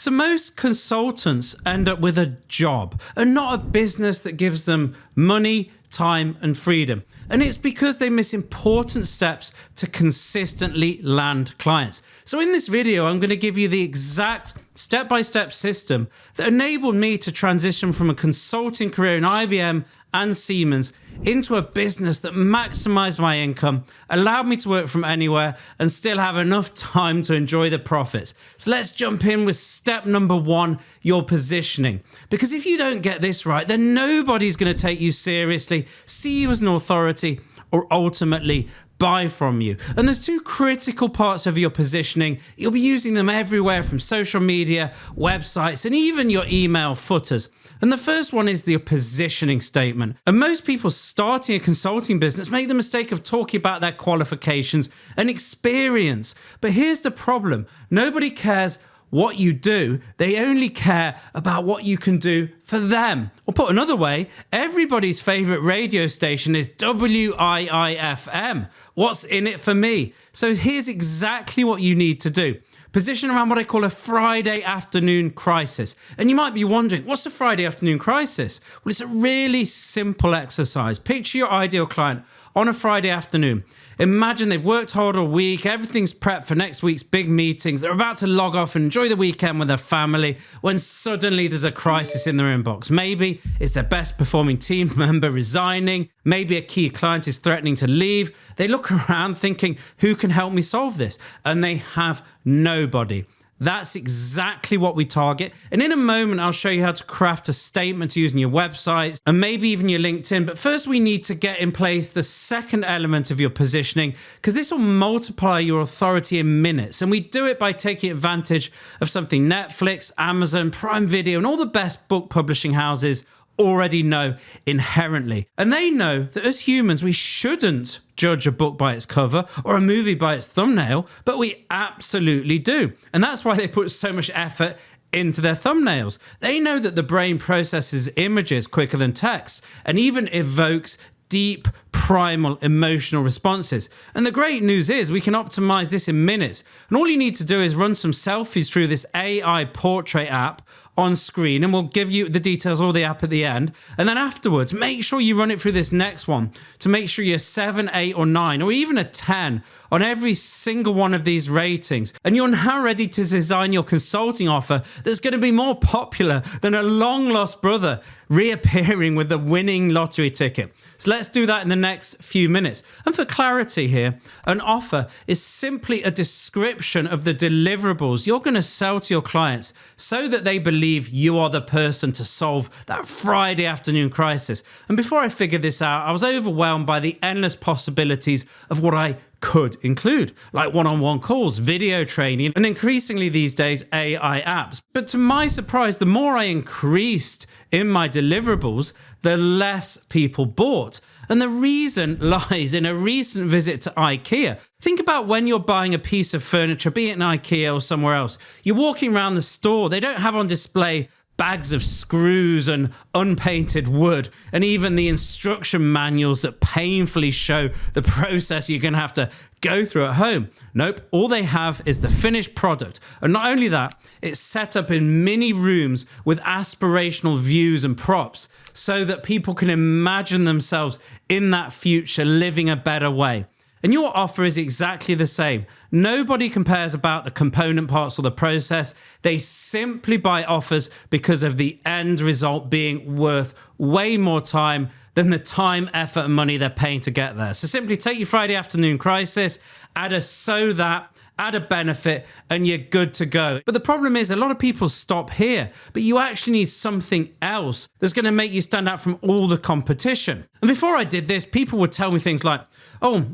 So most consultants end up with a job and not a business that gives them money, time, and freedom. And it's because they miss important steps to consistently land clients. So in this video, I'm going to give you the exact step-by-step system that enabled me to transition from a consulting career in IBM and Siemens into a business that maximized my income, allowed me to work from anywhere, and still have enough time to enjoy the profits. So let's jump in with step number one, your positioning. Because if you don't get this right, then nobody's going to take you seriously, see you as an authority, or ultimately buy from you. And there's two critical parts of your positioning. You'll be using them everywhere from social media, websites, and even your email footers. And the first one is the positioning statement. And most people starting a consulting business make the mistake of talking about their qualifications and experience. But here's the problem. Nobody cares what you do, they only care about what you can do for them. Or put another way, everybody's favorite radio station is WIIFM. What's in it for me? So here's exactly what you need to do. Position around what I call a Friday afternoon crisis. And you might be wondering, what's a Friday afternoon crisis? Well, it's a really simple exercise. Picture your ideal client on a Friday afternoon. Imagine they've worked hard all week, everything's prepped for next week's big meetings, they're about to log off and enjoy the weekend with their family when suddenly there's a crisis in their inbox. Maybe it's their best performing team member resigning, maybe a key client is threatening to leave. They look around thinking, who can help me solve this? And they have nobody. That's exactly what we target. And in a moment, I'll show you how to craft a statement using your websites and maybe even your LinkedIn. But first, we need to get in place the second element of your positioning, because this will multiply your authority in minutes. And we do it by taking advantage of something Netflix, Amazon, Prime Video, and all the best book publishing houses already know inherently. And they know that as humans, we shouldn't judge a book by its cover or a movie by its thumbnail, but we absolutely do. And that's why they put so much effort into their thumbnails. They know that the brain processes images quicker than text and even evokes deep, primal emotional responses. And the great news is we can optimize this in minutes. And all you need to do is run some selfies through this AI portrait app on screen, and we'll give you the details of the app at the end. And then afterwards, make sure you run it through this next one to make sure you're 7, 8, or 9, or even a 10 on every single one of these ratings. And you're now ready to design your consulting offer that's going to be more popular than a long lost brother reappearing with the winning lottery ticket. So let's do that in the next few minutes. And for clarity here, an offer is simply a description of the deliverables you're going to sell to your clients so that they believe you are the person to solve that Friday afternoon crisis. And before I figured this out, I was overwhelmed by the endless possibilities of what I could include, like one-on-one calls, video training, and increasingly these days, AI apps. But to my surprise, the more I increased in my deliverables, the less people bought. And the reason lies in a recent visit to IKEA. Think about when you're buying a piece of furniture, be it in IKEA or somewhere else. You're walking around the store, they don't have on display bags of screws and unpainted wood, and even the instruction manuals that painfully show the process you're going to have to go through at home. Nope, all they have is the finished product. And not only that, it's set up in mini rooms with aspirational views and props so that people can imagine themselves in that future living a better way. And your offer is exactly the same. Nobody cares about the component parts or the process. They simply buy offers because of the end result being worth way more time than the time, effort, and money they're paying to get there. So simply take your Friday afternoon crisis, add a so that, add a benefit, and you're good to go. But the problem is a lot of people stop here, but you actually need something else that's going to make you stand out from all the competition. And before I did this, people would tell me things like, oh,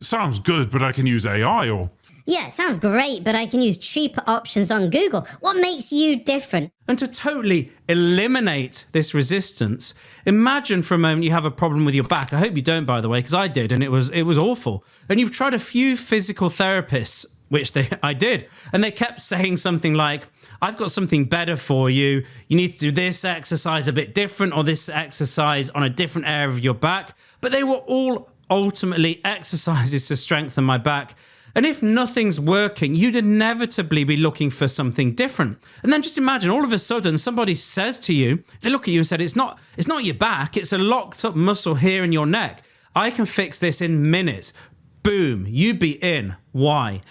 sounds good, but I can use AI, or yeah, sounds great, but I can use cheaper options on Google. What makes you different? And to totally eliminate this resistance, imagine for a moment you have a problem with your back. I hope you don't, by the way, because I did, and it was awful. And you've tried a few physical therapists, which I did, and they kept saying something like, I've got something better for you. You need to do this exercise a bit different, or this exercise on a different area of your back. But they were all ultimately exercises to strengthen my back. And if nothing's working, you'd inevitably be looking for something different. And then just imagine all of a sudden somebody says to you, they look at you and said, it's not your back, it's a locked up muscle here in your neck. I can fix this in minutes. Boom, you'd be in. Why?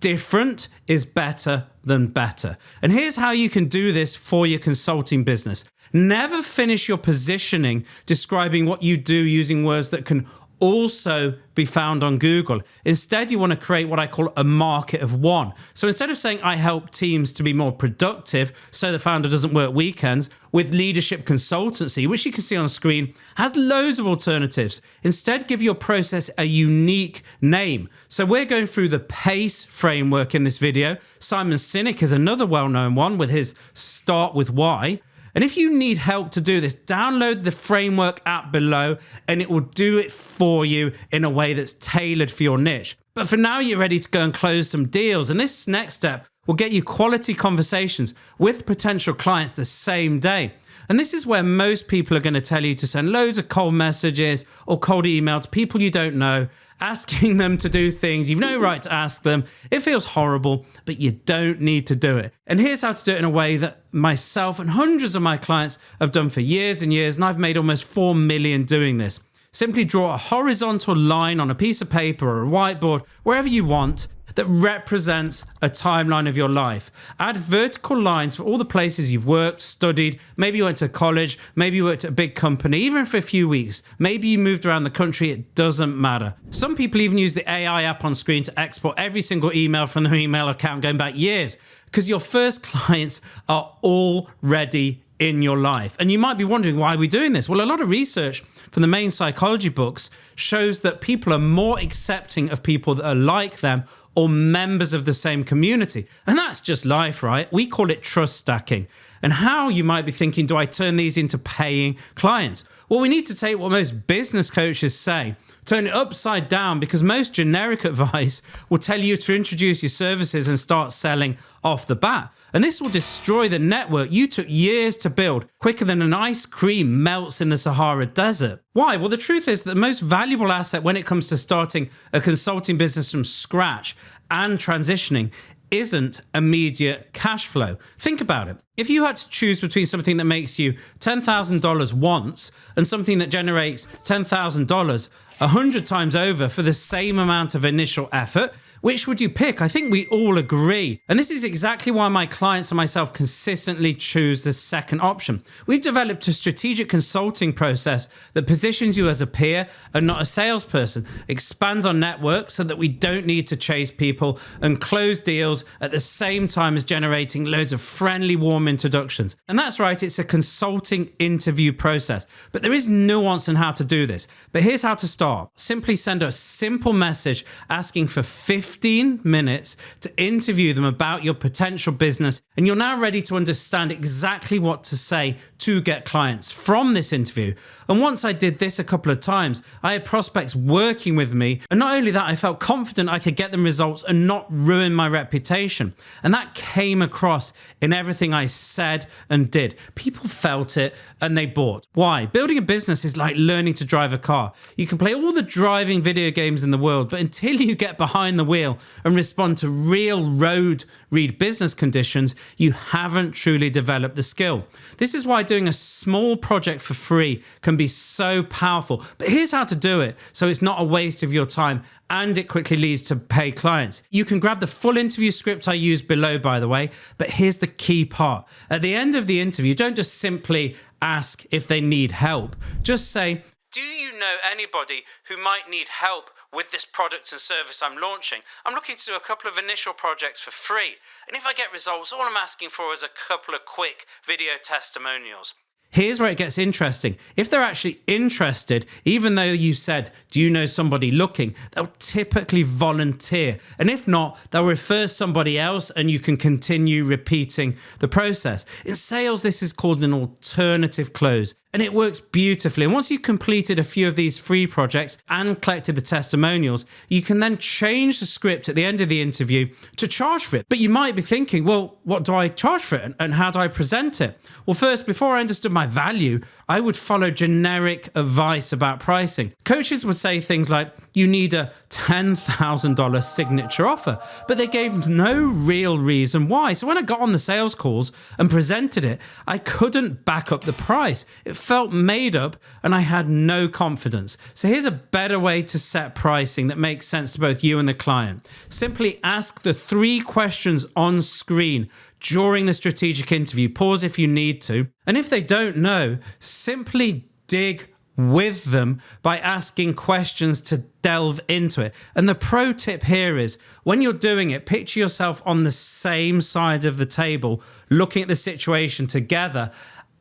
Different is better than better. And here's how you can do this for your consulting business. Never finish your positioning describing what you do using words that can also be found on Google. Instead, you want to create what I call a market of one. So instead of saying, I help teams to be more productive so the founder doesn't work weekends, with leadership consultancy, which you can see on screen, has loads of alternatives. Instead, give your process a unique name. So we're going through the PACE framework in this video. Simon Sinek is another well-known one with his Start With Why. And if you need help to do this, download the framework app below and it will do it for you in a way that's tailored for your niche. But for now, you're ready to go and close some deals. And this next step will get you quality conversations with potential clients the same day. And this is where most people are going to tell you to send loads of cold messages or cold email to people you don't know, asking them to do things you've no right to ask them. It feels horrible, but you don't need to do it. And here's how to do it in a way that myself and hundreds of my clients have done for years and years, and I've made almost 4 million doing this. Simply draw a horizontal line on a piece of paper or a whiteboard, wherever you want, that represents a timeline of your life. Add vertical lines for all the places you've worked, studied, maybe you went to college, maybe you worked at a big company, even for a few weeks. Maybe you moved around the country, it doesn't matter. Some people even use the AI app on screen to export every single email from their email account going back years, because your first clients are already in your life. And you might be wondering, why are we doing this? Well, a lot of research from the main psychology books shows that people are more accepting of people that are like them or members of the same community. And that's just life, right? We call it trust stacking. And how, you might be thinking, do I turn these into paying clients? Well, we need to take what most business coaches say, turn it upside down, because most generic advice will tell you to introduce your services and start selling off the bat. And this will destroy the network you took years to build, quicker than an ice cream melts in the Sahara Desert. Why? Well, the truth is that the most valuable asset when it comes to starting a consulting business from scratch and transitioning isn't immediate cash flow. Think about it. If you had to choose between something that makes you $10,000 once and something that generates $10,000 100 times over for the same amount of initial effort, which would you pick? I think we all agree. And this is exactly why my clients and myself consistently choose the second option. We've developed a strategic consulting process that positions you as a peer and not a salesperson, expands our network so that we don't need to chase people, and close deals at the same time as generating loads of friendly, warm introductions. And that's right, it's a consulting interview process. But there is nuance in how to do this. But here's how to start. Simply send a simple message asking for 15 minutes to interview them about your potential business, and you're now ready to understand exactly what to say to get clients from this interview. And once I did this a couple of times, I had prospects working with me, and not only that, I felt confident I could get them results and not ruin my reputation. And that came across in everything I said and did. People felt it and they bought. Why? Building a business is like learning to drive a car. You can play all the driving video games in the world, but until you get behind the wheel and respond to real road read business conditions, you haven't truly developed the skill. This is why doing a small project for free can be so powerful. But here's how to do it so it's not a waste of your time and it quickly leads to pay clients. You can grab the full interview script I use below, by the way, but here's the key part. At the end of the interview, don't just simply ask if they need help. Just say, do you know anybody who might need help with this product and service I'm launching? I'm looking to do a couple of initial projects for free. And if I get results, all I'm asking for is a couple of quick video testimonials. Here's where it gets interesting. If they're actually interested, even though you said, do you know somebody looking, they'll typically volunteer. And if not, they'll refer somebody else and you can continue repeating the process. In sales, this is called an alternative close. And it works beautifully. And once you've completed a few of these free projects and collected the testimonials, you can then change the script at the end of the interview to charge for it. But you might be thinking, well, what do I charge for it? And how do I present it? Well, first, before I understood my value, I would follow generic advice about pricing. Coaches would say things like, you need a $10,000 signature offer. But they gave no real reason why. So when I got on the sales calls and presented it, I couldn't back up the price. It felt made up and I had no confidence. So here's a better way to set pricing that makes sense to both you and the client. Simply ask the 3 questions on screen during the strategic interview. Pause if you need to. And if they don't know, simply dig with them by asking questions to delve into it. And the pro tip here is when you're doing it, picture yourself on the same side of the table, looking at the situation together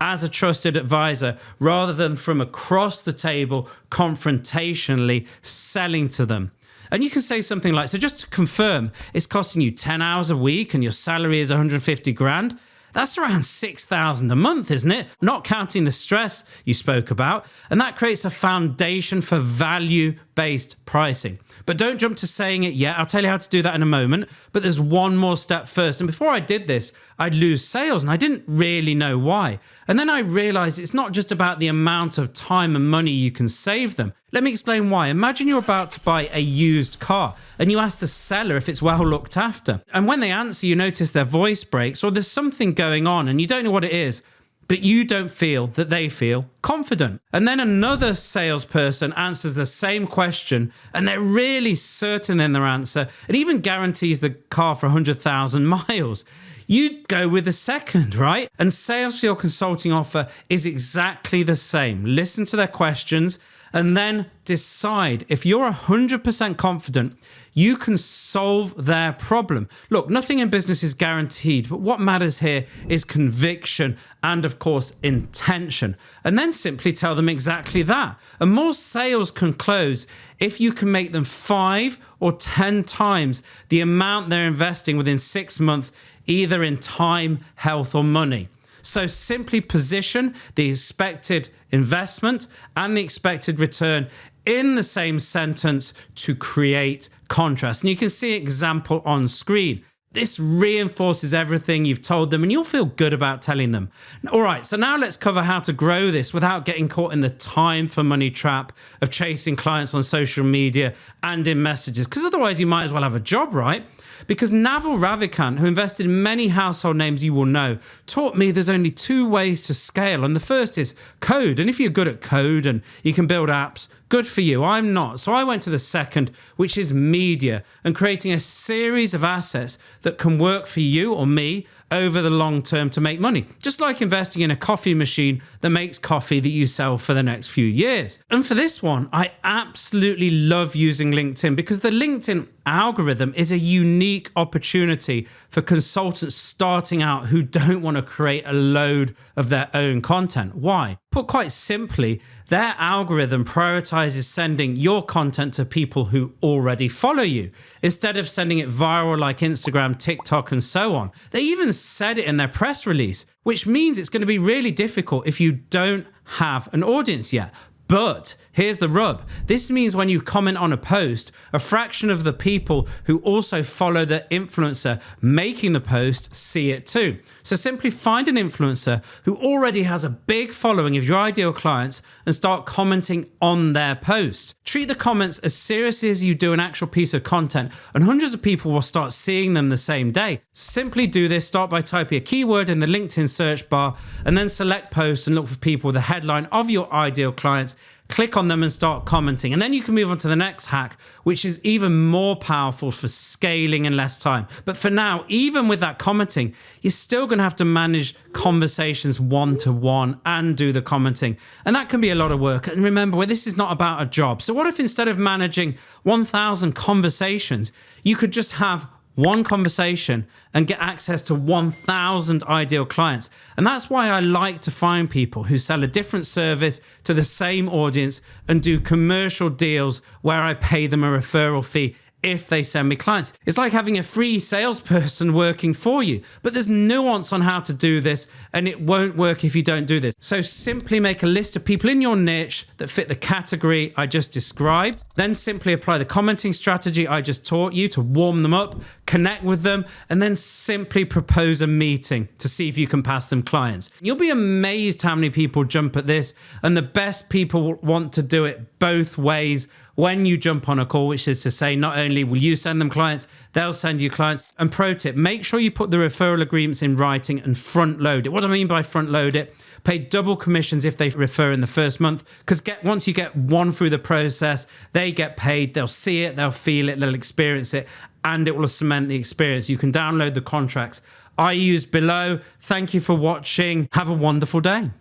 as a trusted advisor, rather than from across the table, confrontationally selling to them. And you can say something like, so just to confirm, it's costing you 10 hours a week and your salary is 150 grand. That's around 6,000 a month, isn't it? Not counting the stress you spoke about. And that creates a foundation for value-based pricing. But don't jump to saying it yet. I'll tell you how to do that in a moment. But there's one more step first. And before I did this, I'd lose sales and I didn't really know why. And then I realized it's not just about the amount of time and money you can save them. Let me explain why. Imagine you're about to buy a used car and you ask the seller if it's well looked after. And when they answer, you notice their voice breaks or there's something going on and you don't know what it is, but you don't feel that they feel confident. And then another salesperson answers the same question and they're really certain in their answer and even guarantees the car for 100,000 miles. You'd go with the second, right? And sales for your consulting offer is exactly the same. Listen to their questions and then decide if you're 100% confident you can solve their problem. Look, nothing in business is guaranteed, but what matters here is conviction and, of course, intention. And then simply tell them exactly that. And more sales can close if you can make them 5 or 10 times the amount they're investing within 6 months, either in time, health, or money. So simply position the expected investment and the expected return in the same sentence to create contrast. And you can see an example on screen. This reinforces everything you've told them and you'll feel good about telling them. All right, so now let's cover how to grow this without getting caught in the time for money trap of chasing clients on social media and in messages, because otherwise you might as well have a job, right? Because Naval Ravikant, who invested in many household names you will know, taught me there's only 2 ways to scale. And the first is code. And if you're good at code and you can build apps, good for you. I'm not. So I went to the second, which is media, and creating a series of assets that can work for you or me over the long term to make money. Just like investing in a coffee machine that makes coffee that you sell for the next few years. And for this one, I absolutely love using LinkedIn because the LinkedIn algorithm is a unique opportunity for consultants starting out who don't want to create a load of their own content. Why? Put quite simply, their algorithm prioritizes sending your content to people who already follow you instead of sending it viral like Instagram, TikTok, and so on. They even said it in their press release, which means it's going to be really difficult if you don't have an audience yet. But here's the rub. This means when you comment on a post, a fraction of the people who also follow the influencer making the post see it too. So simply find an influencer who already has a big following of your ideal clients and start commenting on their posts. Treat the comments as seriously as you do an actual piece of content, and hundreds of people will start seeing them the same day. Simply do this. Start by typing a keyword in the LinkedIn search bar and then select posts and look for people with a headline of your ideal clients. Click on them and start commenting. And then you can move on to the next hack, which is even more powerful for scaling in less time. But for now, even with that commenting, you're still going to have to manage conversations one-to-one and do the commenting. And that can be a lot of work. And remember, well, this is not about a job. So what if instead of managing 1,000 conversations, you could just have one conversation and get access to 1,000 ideal clients? And that's why I like to find people who sell a different service to the same audience and do commercial deals where I pay them a referral fee if they send me clients. It's like having a free salesperson working for you, but there's nuance on how to do this and it won't work if you don't do this. So simply make a list of people in your niche that fit the category I just described. Then simply apply the commenting strategy I just taught you to warm them up, connect with them, and then simply propose a meeting to see if you can pass them clients. You'll be amazed how many people jump at this, and the best people want to do it both ways when you jump on a call, which is to say, not only will you send them clients, they'll send you clients. And pro tip, make sure you put the referral agreements in writing and front load it. What do I mean by front load it? Pay double commissions if they refer in the first month, because once you get one through the process, they get paid, they'll see it, they'll feel it, they'll experience it, and it will cement the experience. You can download the contracts I use below. Thank you for watching. Have a wonderful day.